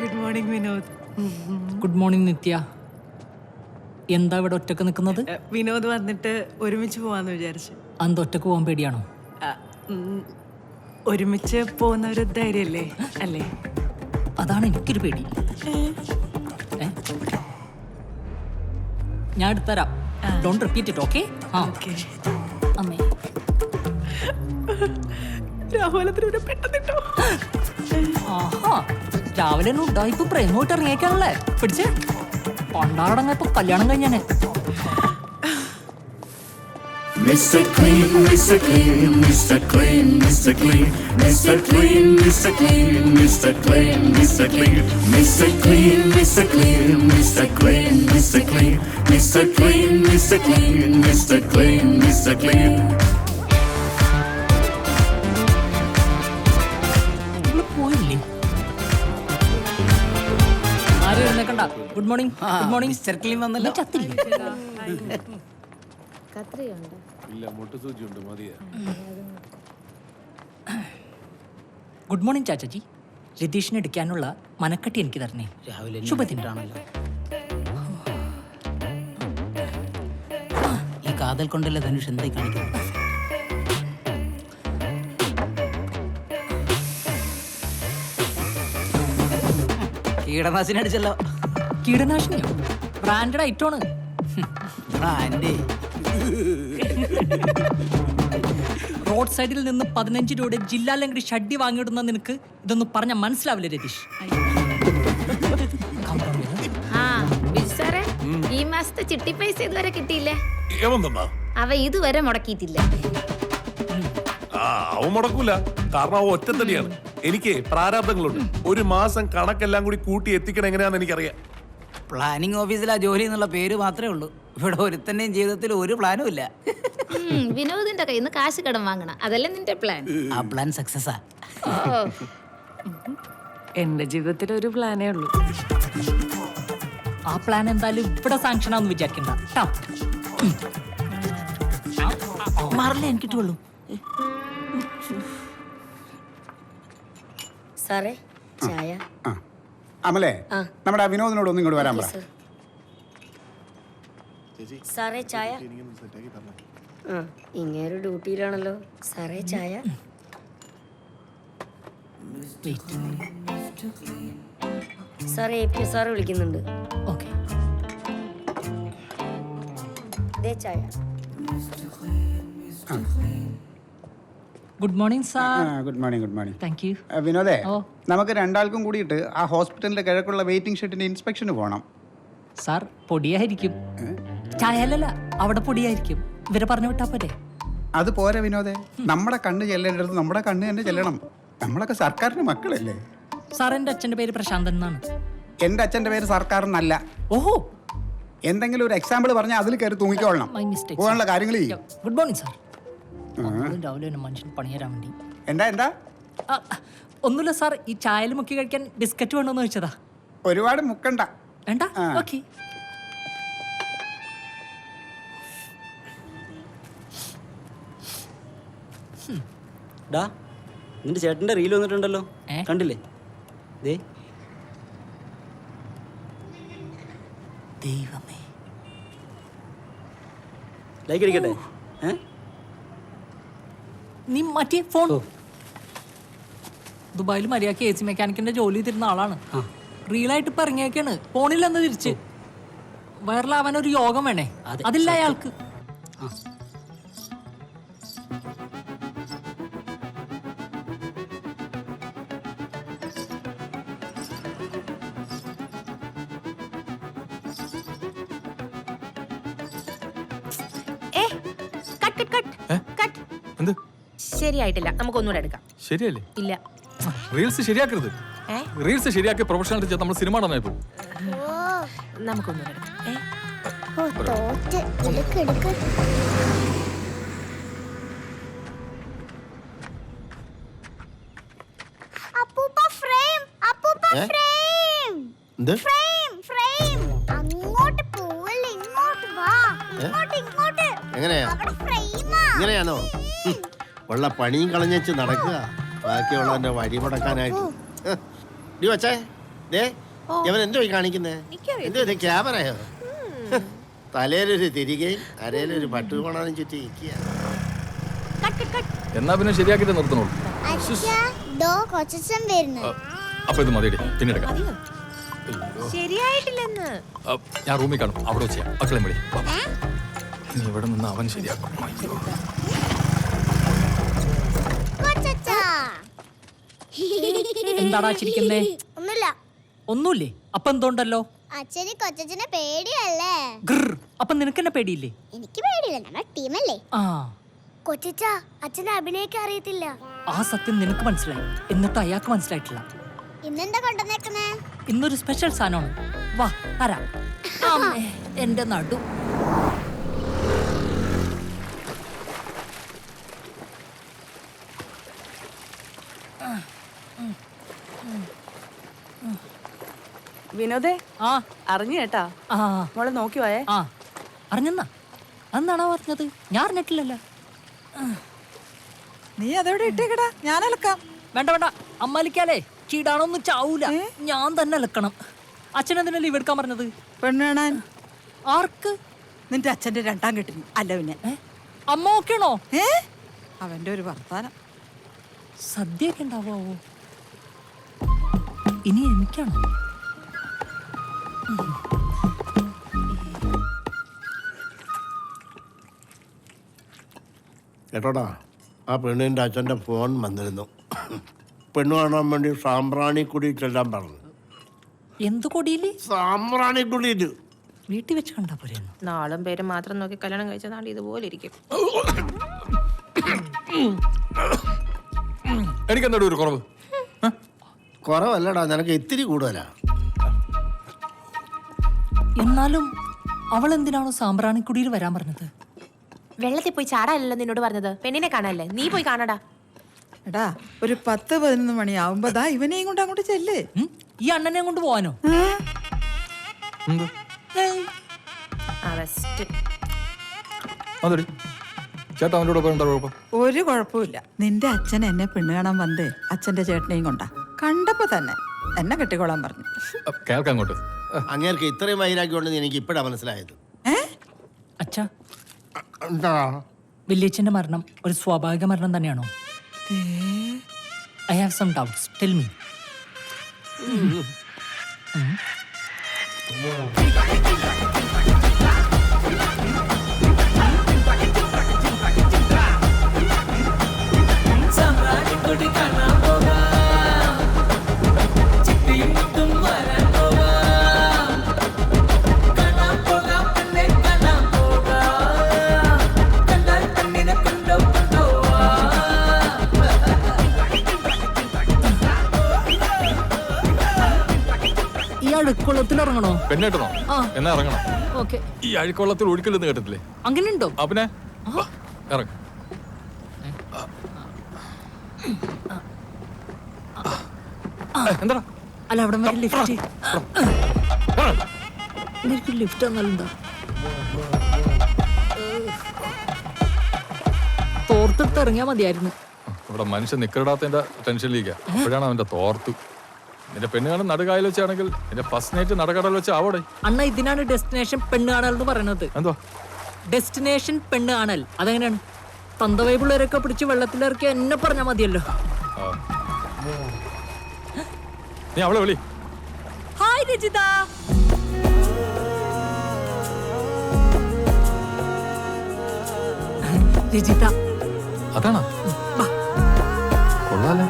Good morning Vinod. Good morning Nithya. എന്താ ഇവിടെ ഒറ്റക്ക് നിൽക്കുന്നത്? വിനോദ് വന്നിട്ട് ഒരുമിച്ച് പോവാന്ന് വിചാരിച്ചു. അന്ത് ഒറ്റക്ക് പോകാൻ പേടിയാണോ? ഒരുമിച്ച് പോകുന്ന ഒരു ധൈര്യല്ലേ അല്ലേ? അതാണ് എനിക്കൊരു പേടി. ഞാൻ എടുത്തരാം. Don't repeat it. ഓക്കെ? അമ്മേ രാഹുലത്തിന് പെട്ടെന്നിട്ടോ. ആഹാ, രാവിലെ ഉണ്ടായിപ്പോ പ്രേമോട്ട് ഇറങ്ങിയേക്കാണല്ലേ? പിടിച്ചേ പണ്ടാടങ്ങപ്പോ കല്യാണം കഴിഞ്ഞാണ്. Mr. Clean, Mr. Clean, Mr. Clean, Mr. Clean, Mr. Clean, Mr. Clean, Mr. Clean, Mr. Clean, Mr. Clean, Mr. Clean, Mr. Clean, Mr. Clean, Mr. Clean, Mr. Clean, Mr. Clean, Mr. Clean. പോയില്ലേ? ആരും എഴുന്നേക്കണ്ട. Good morning. Good morning. Mister clean വന്നല്ലോ. ചത്തില്ലേ? Good morning Chachaji. രതീഷിന് എടുക്കാനുള്ള മനക്കട്ടി എനിക്ക് തരണേ. രാവിലെ ശുഭദിനാണല്ലോ. ഈ കാതൽ കൊണ്ടല്ലേ ധനുഷ് എന്തായി കാണിക്കുന്നത്? കീടനാശിനി അടിച്ചല്ലോ. കീടനാശിനിയോ? ബ്രാൻഡഡ് ഐറ്റമാണ്. ബ്രാൻഡ്. റോഡ് സൈഡിൽ നിന്ന് 15 രൂപയുടെ ജില്ലാ ലംഘടി ഷഡ്ഡി വാങ്ങിയിടുന്ന നിനക്ക് ഇതൊന്നും പറഞ്ഞാൽ മനസ്സിലാവില്ല രതീഷ്. ഈ മാസത്തെ ചിട്ടി പൈസ ഇതുവരെ കിട്ടിയില്ലേ? അവ ഇതുവരെ മുടക്കിയിട്ടില്ല. അവൻ മുടക്കൂല, കാരണം അവ ഒറ്റത്തടിയാണ്. എനിക്ക് പ്രാരാബ്ദങ്ങളുണ്ട്. ഒരു മാസം കണക്കെല്ലാം കൂടി കൂട്ടി എത്തിക്കണം എങ്ങനെയാന്ന് എനിക്കറിയാം. പ്ലാനിംഗ് ഓഫീസിലാ ജോലി എന്നുള്ള പേര് മാത്രമേ ഉള്ളൂ. ഇവിടെ ഒരുത്തന്റെയും ജീവിതത്തിൽ ഒരു പ്ലാനും ഇല്ല. വിനോദിന്റെ കയ്യിൽ നിന്ന് കാശ് കടം വാങ്ങണം, അതല്ലേ നിന്റെ പ്ലാൻ? ആ പ്ലാൻ സക്സസാ. എന്റെ ജീവിതത്തിൽ ഒരു പ്ലാനേ ഉള്ളൂ. ആ പ്ലാൻ എന്തായാലും ഇവിടെ സാങ്ഷൻ ആണെന്ന് വിചാരിക്കണ്ട. മാറില്ല, എനിക്ക് കിട്ടുള്ളൂ. സാറേ ചായ. അമലേ, നമ്മുടെ വിനോദിനോട് ഒന്നും ഇങ്ങോട്ട് വരാൻ പറ. സാറേ ചായ. ഇങ്ങേരു ഡ്യൂട്ടിയിലാണല്ലോ. സാറേ ചായ. സാറേ APO സാറ് വിളിക്കുന്നുണ്ട്. ഓക്കെ. ചായ. Good morning sir. Good morning. Good morning. Thank you. വിനോദേ, നമുക്ക് രണ്ടാൾക്കും കൂടിയിട്ട് ആ ഹോസ്പിറ്റലിന്റെ കിഴക്കുള്ള വെയിറ്റിംഗ് ഷെഡിന്റെ ഇൻസ്പെക്ഷന് പോകണം. സാർ പൊടിയായിരിക്കും. ചായലല്ല, അവിടെ പൊടിയായിരിക്കും. ഇവരെ പറഞ്ഞു വിട്ടാ പോരെ? അത് പോരെ വിനോദേ, നമ്മുടെ കണ്ണ് ചെല്ലേണ്ടത് നമ്മുടെ കണ്ണ് തന്നെ ചെല്ലണം. നമ്മളൊക്കെ സർക്കാരിന്റെ മക്കളല്ലേ. സാർ, എൻ്റെ അച്ഛൻ്റെ പേര് പ്രശാന്തൻ എന്നാണ്. എൻ്റെ അച്ഛൻ്റെ പേര് സർക്കാരെന്നല്ല. ഓഹോ, എന്തെങ്കിലും ഒരു എക്സാമ്പിൾ പറഞ്ഞാൽ അതിൽ കയറി തൂങ്ങിക്കോളണം. പോകാനുള്ള കാര്യങ്ങൾ ചെയ്യും. Good morning sir. രാവിലെ തന്നെ മനുഷ്യൻ പണി തരാൻ വേണ്ടി. എന്താ ഒന്നുമില്ല സാർ, ഈ ചായയിൽ മുക്കി കഴിക്കാൻ ബിസ്ക്കറ്റ് വേണമെന്ന് ചോദിച്ചതാ. ഒരുപാട് മുക്കണ്ട. വേണ്ട? ഓക്കെ. നിന്റെ ചേട്ടന്റെ റീൽ വന്നിട്ടുണ്ടല്ലോ, കണ്ടില്ലേ? ദൈവമേ, ലൈക്ക് അടിക്കട്ടെ? നീ മാറ്റിയ ഫോൺ. ദുബായിൽ മര്യാദക്ക് AC മെക്കാനിക്കിന്റെ ജോലി ചെയ്തിരുന്ന ആളാണ്. റീലായിട്ട് ഇപ്പൊ ഇറങ്ങിയൊക്കെയാണ്. ഫോണിലെന്ന് തിരിച്ച് വൈറലാവാൻ ഒരു യോഗം വേണേ, അതില്ല അയാൾക്ക്. ശരിയായിട്ടില്ല, നമുക്കൊന്നുകൂടെ എടുക്കാം. ശരിയല്ലേ? ഇല്ല, റീൽസ് ശരിയാക്കരുത്. റീൽസ് ശരിയാക്കി പ്രൊഫഷണൽ നമ്മൾ സിനിമ നടന്നായി പോകും. നമുക്കൊന്നുകൂടെ എടുക്കാം. ഇങ്ങനെയാണോ? ഉള്ള പണിയും കളഞ്ഞു നടക്കുക, ബാക്കിയുള്ളവന്റെ വഴി മുടക്കാനായിട്ട്. വച്ചേ ദേ ഇവൻ എന്തോ കാണിക്കുന്നേ? എന്തോ ഇത് ക്യാമറയോ? തലയിലൊരു തിരികെയും അരയിലൊരു പട്ടുകോണാനും ചുറ്റി ഇരിക്കുക. എന്നാ പിന്നെ ശരിയാക്കിട്ട് നിർത്തണുള്ളൂ. അപ്പൊ ഇത് മതിയടി, പിന്നെടുക്കാം. ശരിയായിട്ടില്ലെന്ന്. ഞാൻ റൂമിൽ കാണും, അവിടെ വെച്ച് ചെയ്യാം. മക്കളെ വിളി. നീ ഇവിടെ നിന്ന് അവൻ ശരിയാക്കും. അയ്യോ. എന്താടാ ചിരിക്കുന്നേ? ഒന്നുമില്ല. ഒന്നുമില്ലേ? അപ്പൊ എന്തോണ്ടല്ലോ? അച്ഛന് കൊച്ചച്ഛനെ പേടിയല്ലേ? അപ്പൊ നിനക്കെന്നെ പേടിയില്ലേ? എനിക്ക് പേടിയില്ല, നമ്മുടെ ടീമല്ലേ. ആ, കൊച്ചച്ഛ അച്ഛനെ അഭിനയിക്കാൻ അറിയത്തില്ല. ആ സത്യം നിനക്ക് മനസ്സിലായി, എന്നിട്ട് അയാൾക്ക് മനസ്സിലായിട്ടില്ല. ഇന്നെന്താ കൊണ്ടുവന്നേക്കുന്നേ? ഇന്നൊരു സ്പെഷ്യൽ സാധനമാണ്. വാ തരാം. അമ്മേ, എന്റെ നടു. വിനോദേ, ആ അറിഞ്ഞു കേട്ടാ? ആ മോളെ നോക്കി പോയേ. ആ അറിഞ്ഞെന്നാ? അന്നാണോ പറഞ്ഞത്? ഞാൻ അറിഞ്ഞിട്ടില്ലല്ലോ. നീ അതെവിടെ ഇട്ടേക്കടാ, ഞാൻ അലക്കാം. വേണ്ട വേണ്ട, അമ്മലിക്കാലേ ചീടാണൊന്നും ചാവൂല. ഞാൻ തന്നെ അലക്കണം. അച്ഛനെന്തിനാ ലീവ് എടുക്കാൻ പറഞ്ഞത്? പെണ്ണ് കാണാൻ. ആർക്ക്? നിന്റെ അച്ഛന്റെ രണ്ടാം കെട്ടിന്. അല്ല പിന്നെ അമ്മ ഓക്കെയാണോ? അവന്റെ ഒരു വർത്താനം. സദ്യയൊക്കെ ഉണ്ടാവോ? ഇനി എനിക്കാണോ? കേട്ടോടാ, ആ പെണ്ണിൻ്റെ അച്ഛൻ്റെ ഫോൺ വന്നിരുന്നു. പെണ്ണ് കാണാൻ വേണ്ടി സാമ്പ്രാണിക്കുടി ചെല്ലാൻ പറഞ്ഞു. എന്ത് കൊടിയില്? സാമ്പ്രാണിക്കുടിയിൽ. വീട്ടിൽ വെച്ച് കണ്ടാ പോരെ? നാളും പേരും മാത്രം നോക്കി കല്യാണം കഴിച്ച നാട് ഇതുപോലെ ഇരിക്കും. എനിക്കെന്താ ഒരു കുറവ്? കുറവല്ലടാ, നിനക്ക് ഇത്തിരി കൂടുതലാ. എന്നാലും അവൾ എന്തിനാണോ സാമ്പ്രാണിക്കുടിയിൽ വരാൻ പറഞ്ഞത്? വെള്ളത്തിൽ പോയി ചാടാനല്ലോ നിന്നോട് പറഞ്ഞത്, പെണ്ണിനെ കാണാനല്ലേ. നീ പോയി കാണടാ. എടാ, ഒരു 10-11 മണിയാവുമ്പോ ദാ ഇവനെയും കൊണ്ട് അങ്ങോട്ട് ചെല്ല്. ഈ അണ്ണനെ കൊണ്ട് പോവാനോ? അതെടി ചേട്ടാ, അവൻ്റെ കൂടെ എന്താ കുഴപ്പം? ഒരു കുഴപ്പമില്ല. നിന്റെ അച്ഛൻ എന്നെ പെണ്ണ് കാണാൻ വന്ന് അച്ഛന്റെ ചേട്ടനെയും കൊണ്ടാ. കണ്ടപ്പോ തന്നെ എന്നെ കെട്ടിക്കോളാൻ പറഞ്ഞു. കേൾക്കാം അങ്ങോട്ട്. അങ്ങേർക്ക് ഇത്രയും വൈരാഗ്യമുണ്ടെന്ന് എനിക്ക് ഇപ്പോഴാണ് മനസ്സിലായത്. അച്ഛാ, എന്താ? വല്യച്ഛന്റെ മരണം ഒരു സ്വാഭാവിക മരണം തന്നെയാണോ? I have some doubts, tell me. ഈ അഴുക്കുള്ളത്തിൽ ഇറങ്ങണോ? പെണ്ണേട്ടനോ? എന്നാ ഇറങ്ങണം. ഓക്കെ. ഈ അഴുക്കുള്ളത്തിൽ ഒഴുക്കില്ലെന്ന് കേട്ടിട്ടില്ലേ? അങ്ങനെയുണ്ടോ? പിന്നെ ഇറങ്ങ. എന്താ? അല്ല, അവിടെ വരെ ലിഫ്റ്റ്. എനിക്ക് ലിഫ്റ്റ് തന്നാലെന്താ? തോർത്തെടുത്ത് ഇറങ്ങിയാ മതിയായിരുന്നു. ഇവിടെ മനുഷ്യൻ നിക്കറിടാത്തതിന്റെ ടെൻഷനിലേക്കാ. അപ്പോഴാണ് അവന്റെ തോർത്ത്. നിന്റെ പെണ്ണ് കാണാൻ നടുകായൽ വെച്ചാണെങ്കിൽ നിന്റെ ഫസ്റ്റ് നൈറ്റ് നടക്കടൽ വെച്ച് ആവോടെ. അണ്ണ, ഇതിനാണ് ഡെസ്റ്റിനേഷൻ പെണ്ണ് കാണൽ എന്ന് പറയുന്നത്. എന്തോ ഡെസ്റ്റിനേഷൻ പെണ്ണ് കാണൽ? അതെങ്ങനെയാണ്? തന്തവൈപിള്ളേരൊക്കെ പിടിച്ച് വെള്ളത്തിലിറക്കി എന്നെ പറഞ്ഞാൽ മതിയല്ലോ. നീ അവളെ വിളി. ഹായ് രജിത. രജിത അതാണോ? കൊള്ളാലോ.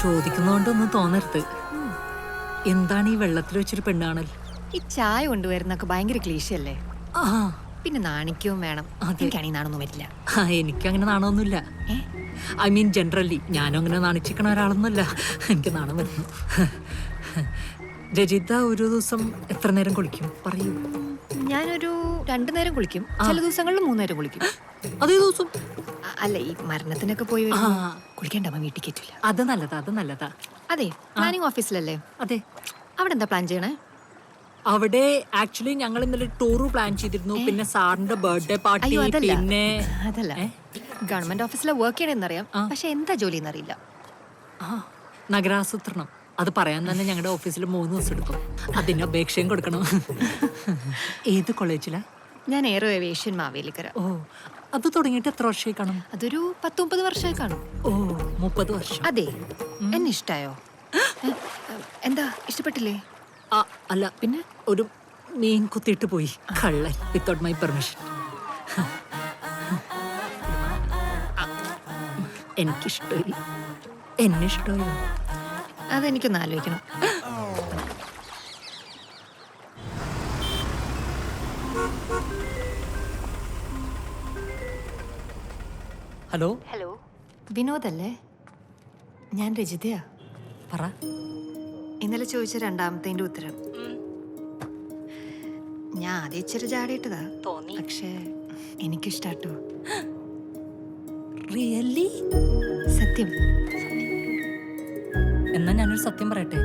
ചോദിക്കുന്നോണ്ടൊന്നും തോന്നരുത്. എന്താണ് ഈ വെള്ളത്തിൽ വെച്ചൊരു പെണ്ണാണൽ? ഈ ചായ കൊണ്ടുവരുന്നൊക്കെ ഭയങ്കര ക്ലീശയല്ലേ? ആ, പിന്നെ നാണിക്കവും വേണം. എനിക്കാണെങ്കിൽ നാണൊന്നും വരില്ല. എനിക്കങ്ങനെ നാണമൊന്നുമില്ല. I mean generally. ഞാനും അങ്ങനെ നാണിച്ചിക്കണ ഒരാളൊന്നുമല്ല. എനിക്ക് നാണം വരുന്നു. രജിത ഒരു ദിവസം എത്ര നേരം കുളിക്കും പറയൂ? ഞാനൊരു 2 നേരം കുളിക്കും. ചില ദിവസങ്ങളിൽ 3 നേരം കുളിക്കും. അതേ ദിവസം? അല്ല, ഈ മരണത്തിനൊക്കെ പോയി കുളിക്കേണ്ടമ്മ വീട്ടിൽ കയറ്റില്ല. അത് നല്ലതാ, അത് നല്ലതാ. അതെ, പ്ലാനിങ് ഓഫീസിലല്ലേ? അതെ. അവിടെ എന്താ പ്ലാൻ ചെയ്യണേ? അവിടെ ആക്ച്വലി ഞങ്ങൾ ഇന്നലെ ടൂർ പ്ലാൻ ചെയ്തിരുന്നു. പിന്നെ സാറിന്റെ ബർത്ത്ഡേ പാർട്ടി. അയ്യോ അതല്ല പിന്നെ അതല്ല ഗവൺമെന്റ് ഓഫീസിലെ വർക്ക് ചെയ്യണമെന്നറിയാം, പക്ഷെ എന്താ ജോലി എന്നറിയില്ല. നഗരാസൂത്രണം. അത് പറയാൻ തന്നെ ഞങ്ങളുടെ ഓഫീസിൽ 3 ദിവസം എടുക്കും. അതിന് അപേക്ഷയും കൊടുക്കണം. ഏത് കോളേജിലാ? ഞാൻ എയറോ ഏവിയേഷൻ മാവേലിക്കര. ഓ, അത് തുടങ്ങിയിട്ട് എത്ര വർഷമായി കാണും? അതൊരു 10-30 വർഷമായി കാണും. ഓ, 30 വർഷം. അതെ, എന്നെ ഇഷ്ടായോ? എന്താ ഇഷ്ടപ്പെട്ടില്ലേ? അല്ല, പിന്നെ ഒരു മീൻ കുത്തിയിട്ട് പോയി കള്ളൻ വിത്തൗട്ട് മൈ പെർമിഷൻ. എനിക്കിഷ്ടമില്ല. എന്നെ ഇഷ്ടമില്ല. അതെനിക്കൊന്ന് ആലോചിക്കണം. ഹലോ. ഹലോ, വിനോദല്ലേ? ഞാൻ രജിതയാ. പറ. ഇന്നലെ ചോദിച്ച രണ്ടാമത്തേന്റെ ഉത്തരം. ഞാൻ ആദ്യം ഇച്ചിരി ചാടിയിട്ടതാ തോന്നി, പക്ഷേ എനിക്കിഷ്ടാട്ടോ. റിയലി? സത്യം. എന്നാ ഞാനൊരു സത്യം പറയട്ടെ.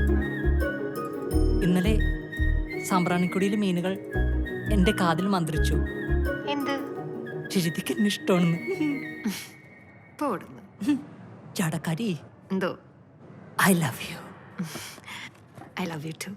ഇന്നലെ സാമ്പ്രാണിക്കുടിയിലെ മീനുകൾ എന്റെ കാതിൽ മന്ത്രിച്ചു. എന്ത്? രജിതയ്ക്ക് എന്നെ ഇഷ്ടമാണെന്ന്. പോടുന്നു ചാടക്കാരി. എന്തോ? I love you. I love you too.